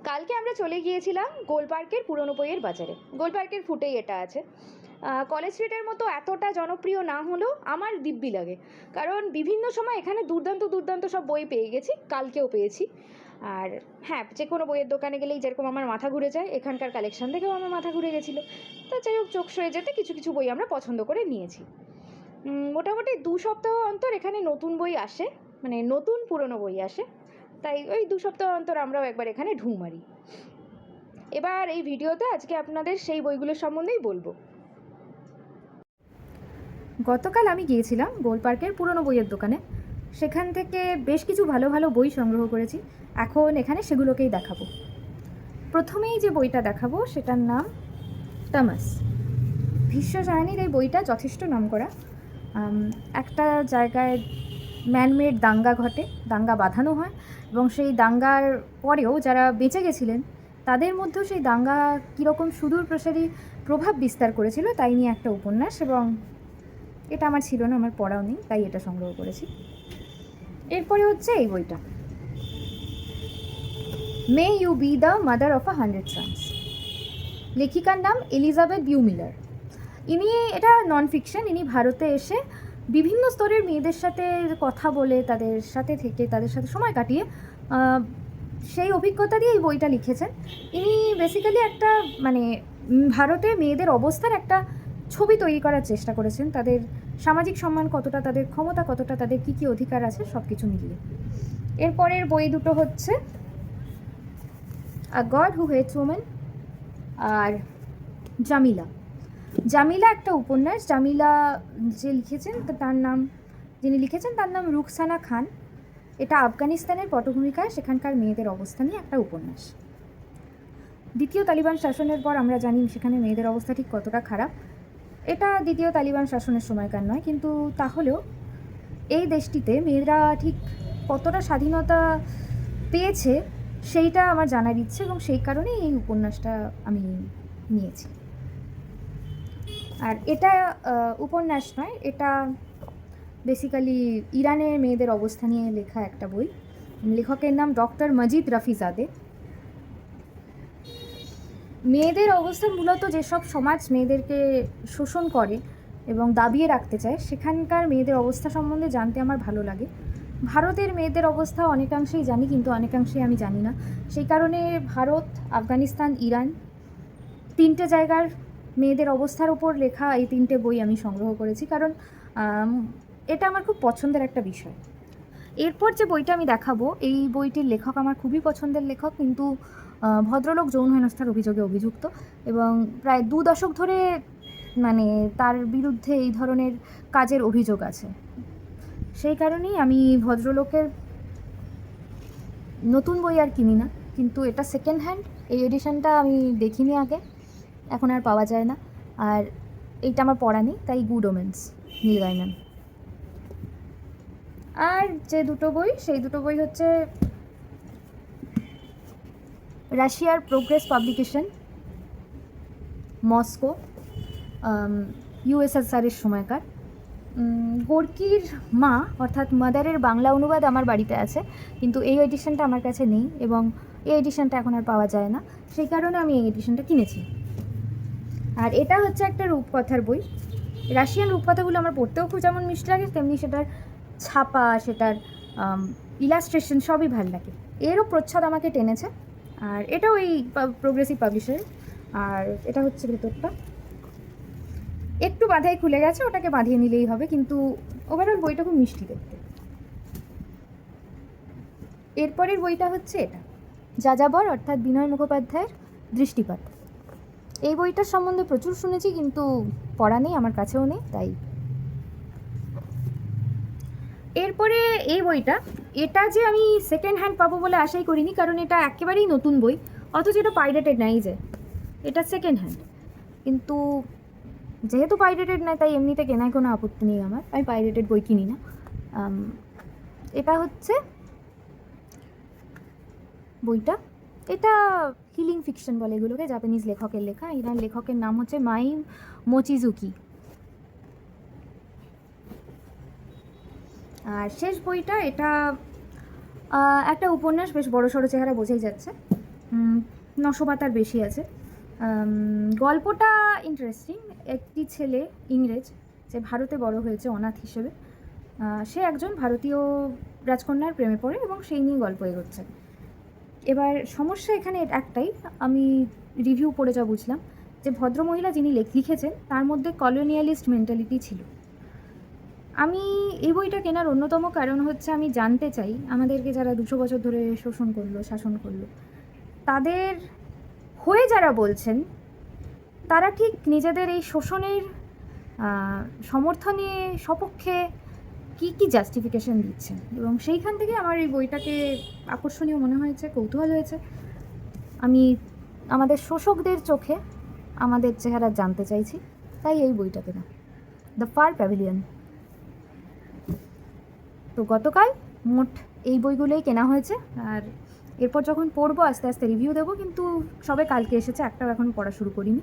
কালকে আমরা চলে গিয়েছিলাম গোলপার্কের পুরনো বইয়ের বাজারে। গোলপার্কের ফুটেই এটা আছে। কলেজ স্ট্রিটের মতো এতটা জনপ্রিয় না হলেও আমার দিব্যি লাগে, কারণ বিভিন্ন সময় এখানে দুর্দান্ত দুর্দান্ত সব বই পেয়ে গেছি, কালকেও পেয়েছি। আর হ্যাঁ, যে কোনো বইয়ের দোকানে গেলেই যেরকম আমার মাথা ঘুরে যায়, এখানকার কালেকশন দেখেও আমার মাথা ঘুরে গেছিলো। তো যাই হোক, চোখ সয়ে যেতে কিছু কিছু বই আমরা পছন্দ করে নিয়েছি। মোটামুটি 2 সপ্তাহ অন্তর এখানে নতুন বই আসে, মানে নতুন পুরনো বই আসে। তাই ওই 2 সপ্তাহ অন্তর আমরাও একবার এখানে ঢুঁ মারি। এবার এই ভিডিওতে আজকে আপনাদের সেই বইগুলোর সম্বন্ধেই বলবো। গতকাল আমি গিয়েছিলাম গোলপার্কের পুরনো বইয়ের দোকানে। সেখান থেকে বেশ কিছু ভালো ভালো বই সংগ্রহ করেছি। এখন এখানে সেগুলোকেই দেখাবো। প্রথমেই যে বইটা দেখাবো সেটার নাম টমাস। ভীষ্ম সাহানির এই বইটা যথেষ্ট নামকরা। একটা জায়গায় ম্যানমেড দাঙ্গা ঘটে, দাঙ্গা বাঁধানো হয়, এবং সেই দাঙ্গার পরেও যারা বেঁচে গেছিলেন তাদের মধ্যেও সেই দাঙ্গা কীরকম সুদূর প্রসারী প্রভাব বিস্তার করেছিল তাই নিয়ে একটা উপন্যাস। এবং এটা আমার ছিল না, আমার পড়াও নেই, তাই এটা সংগ্রহ করেছি। এরপরে হচ্ছে এই বইটা, may you be the mother of 100 sons. লেখিকার নাম এলিজাবেথ বিউমিলার। এটা নন ফিকশন। ইনি ভারতে এসে বিভিন্ন স্তরের মেয়েদের সাথে কথা বলে, তাদের সাথে থেকে, তাদের সাথে সময় কাটিয়ে সেই অভিজ্ঞতা দিয়ে এই বইটা লিখেছেন। ইনি বেসিক্যালি একটা ভারতে মেয়েদের অবস্থার একটা ছবি তৈরি করার চেষ্টা করেছেন, তাদের সামাজিক সম্মান কতটা, তাদের ক্ষমতা কতটা, তাদের কী কী অধিকার আছে সব কিছু মিলিয়ে। এরপরের বই দুটো হচ্ছে আ god who hates women are Jamila. Jamila একটা উপন্যাস। জামিলা যিনি লিখেছেন তার নাম রুখসানা খান। এটা আফগানিস্তানের পটভূমিকায় সেখানকার মেয়েদের অবস্থা নিয়ে একটা উপন্যাস। দ্বিতীয় তালিবান শাসনের পর আমরা জানি সেখানে মেয়েদের অবস্থা ঠিক কতটা খারাপ। এটা দ্বিতীয় তালিবান শাসনের সময়কার নয়, কিন্তু তাহলেও এই দেশটিতে মেয়েরা ঠিক কতটা স্বাধীনতা পেয়েছে সেইটা আমার জানার ইচ্ছে, এবং সেই কারণেই এই উপন্যাসটা আমি নিয়েছি। আর এটা উপন্যাস নয়, এটা বেসিক্যালি ইরানের মেয়েদের অবস্থা নিয়ে লেখা একটা বই। লেখকের নাম ডক্টর মজিদ রফিজাদে। মেয়েদের অবস্থা মূলত যেসব সমাজ মেয়েদেরকে শোষণ করে এবং দাবিয়ে রাখতে চায়, সেখানকার মেয়েদের অবস্থা সম্বন্ধে জানতে আমার ভালো লাগে। ভারতের মেয়েদের অবস্থা অনেকাংশেই জানি, কিন্তু অনেকাংশেই আমি জানি না। সেই কারণে ভারত, আফগানিস্তান, ইরান, 3টে জায়গার মেয়েদের অবস্থার উপর লেখা এই 3টে বই আমি সংগ্রহ করেছি, কারণ এটা আমার খুব পছন্দের একটা বিষয়। এরপর যে বইটা আমি দেখাবো, এই বইটির লেখক আমার খুবই পছন্দের লেখক, কিন্তু ভদ্রলোক যৌন হেনস্থার অভিযোগে অভিযুক্ত, এবং প্রায় 2 দশক ধরে তার বিরুদ্ধে এই ধরনের কাজের অভিযোগ আছে। সেই কারণেই আমি ভদ্রলোকের নতুন বই আর কিনি না, কিন্তু এটা সেকেন্ড হ্যান্ড। এই এডিশনটা আমি দেখিনি আগে, এখন আর পাওয়া যায় না। আর এইটা আমার পড়া নেই, তাই গুড ওমেন্স, নীল গাইম্যান। আর যে দুটো বই, সেই দুটো বই হচ্ছে রাশিয়ার প্রোগ্রেস পাবলিকেশন, মস্কো, ইউএসএসআরের সময়কার। গোর্কির মা অর্থাৎ মাদারের বাংলা অনুবাদ আমার বাড়িতে আছে, কিন্তু এই এডিশনটা আমার কাছে নেই, এবং এই এডিশনটা এখন আর পাওয়া যায় না। সেই কারণে আমি এই এডিশনটা কিনেছি। আর এটা হচ্ছে একটা রূপকথার বই। রাশিয়ান রূপকথাগুলো আমার পড়তেও খুব যেমন মিষ্টি লাগে, তেমনি সেটার ছাপা, সেটার ইলাস্ট্রেশন সবই ভালো লাগে। এরও প্রচ্ছদ আমাকে টেনেছে। আর এটাও এই প্রোগ্রেসিভ পাবলিশার। আর এটা হচ্ছে ভেতরটা, একটু বাঁধাই খুলে গেছে, ওটাকে বাঁধিয়ে নিলেই হবে, কিন্তু ওভারঅল বইটা খুব মিষ্টি দেখতে। এরপরের বইটা হচ্ছে এটা, যাযাবর অর্থাৎ বিনয় মুখোপাধ্যায়ের দৃষ্টিপাত। এই বইটার সম্বন্ধে প্রচুর শুনেছি, কিন্তু পড়া নেই, আমার কাছেও নেই, তাই। এরপরে এই বইটা, এটা যে আমি সেকেন্ড হ্যান্ড পাবো বলে আশাই করিনি, কারণ এটা একেবারেই নতুন বই, অথচ এটা পাইরেটেড নাই, যে এটা সেকেন্ড হ্যান্ড। কিন্তু যেহেতু পাইরেটেড নয়, তাই এমনিতে কেনায় কোনো আপত্তি নেই আমার, আমি পাইরেটেড বই কিনি না। এটা হচ্ছে বইটা, এটা হিলিং ফিকশন বলে এগুলোকে, জাপানিজ লেখকের লেখা। এনার লেখকের নাম হচ্ছে মাই মোচিজুকি। আর শেষ বইটা, এটা একটা উপন্যাস, বেশ বড় সড়ো চেহারা বোঝাই যাচ্ছে। 900 পাতার বেশি আছে। গল্পটা ইন্টারেস্টিং। একটি ছেলে ইংরেজ, যে ভারতে বড় হয়েছে অনাথ হিসেবে, সে একজন ভারতীয় রাজকন্যার প্রেমে পড়ে এবং সেই নিয়ে গল্প এগোচ্ছে। এবার সমস্যা এখানে একটাই, আমি রিভিউ পড়ে যা বুঝলাম, যে ভদ্রমহিলা যিনি লিখেছেন তার মধ্যে কলোনিয়ালিস্ট মেন্টালিটি ছিল। আমি এই বইটা কেনার অন্যতম কারণ হচ্ছে আমি জানতে চাই আমাদেরকে যারা 200 বছর ধরে শোষণ করলো, শাসন করলো, তাদের হয়ে যারা বলছেন তারা ঠিক নিজেদের এই শোষণের সমর্থনে সপক্ষে কী কী জাস্টিফিকেশন দিচ্ছেন, এবং সেইখান থেকে আমার এই বইটাকে আকর্ষণীয় মনে হয়েছে, কৌতূহল হয়েছে। আমি আমাদের শোষকদের চোখে আমাদের চেহারা জানতে চাইছি, তাই এই বইটা কেনা, দ্য ফার প্যাভিলিয়ন। তো গতকাল মোট এই বইগুলোই কেনা হয়েছে, আর এরপর যখন পড়বো আস্তে আস্তে রিভিউ দেবো, কিন্তু সবে কালকে এসেছে, একটাও এখন পড়া শুরু করিনি।